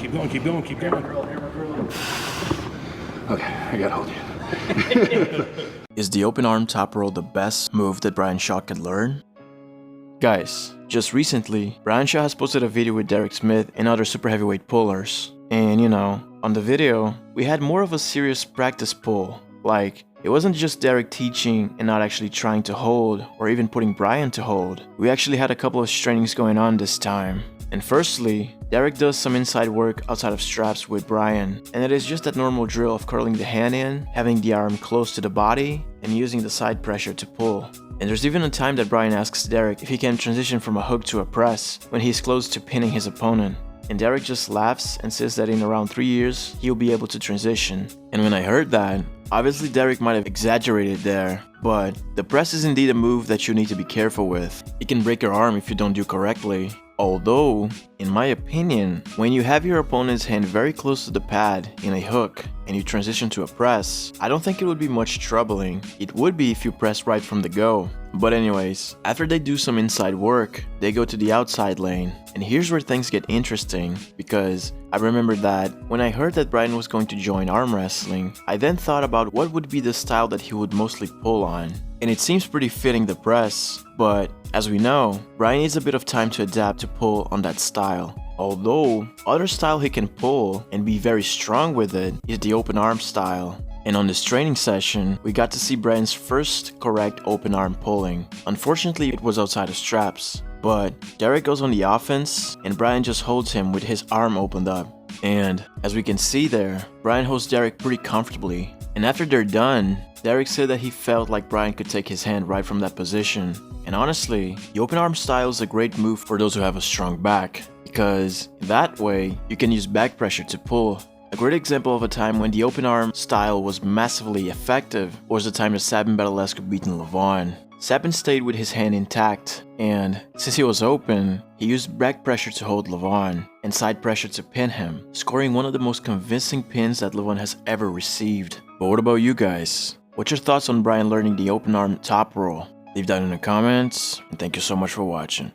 keep going, keep going, keep going. Okay, I gotta hold you. Is the open arm top roll the best move that Brian Shaw could learn? Guys, just recently, Brian Shaw has posted a video with Derek Smith and other super heavyweight pullers. And you know, on the video, we had more of a serious practice pull. Like, it wasn't just Derek teaching and not actually trying to hold or even putting Brian to hold. We actually had a couple of trainings going on this time. And firstly, Derek does some inside work outside of straps with Brian, and it is just that normal drill of curling the hand in, having the arm close to the body, and using the side pressure to pull. And there's even a time that Brian asks Derek if he can transition from a hook to a press when he's close to pinning his opponent. And Derek just laughs and says that in around 3 years, he'll be able to transition. And when I heard that, obviously Derek might have exaggerated there, but the press is indeed a move that you need to be careful with. It can break your arm if you don't do correctly. Although, in my opinion, when you have your opponent's hand very close to the pad in a hook and you transition to a press, I don't think it would be much troubling. It would be if you press right from the go. But anyways, after they do some inside work, they go to the outside lane. And here's where things get interesting, because I remember that when I heard that Brian was going to join arm wrestling, I then thought about what would be the style that he would mostly pull on. And it seems pretty fitting the press, but as we know, Brian needs a bit of time to adapt to pull on that style. Although, other style he can pull and be very strong with it is the open arm style. And on this training session, we got to see Brian's first correct open arm pulling. Unfortunately, it was outside of straps. But Derek goes on the offense and Brian just holds him with his arm opened up. And as we can see there, Brian holds Derek pretty comfortably. And after they're done, Derek said that he felt like Brian could take his hand right from that position. And honestly, the open arm style is a great move for those who have a strong back, because that way you can use back pressure to pull. A great example of a time when the open arm style was massively effective was the time that Sabin Badalescu beat Levan. Sabin stayed with his hand intact, and since he was open, he used back pressure to hold Levan and side pressure to pin him, scoring one of the most convincing pins that Levan has ever received. But what about you guys? What's your thoughts on Brian learning the open arm top roll? Leave that in the comments, and thank you so much for watching.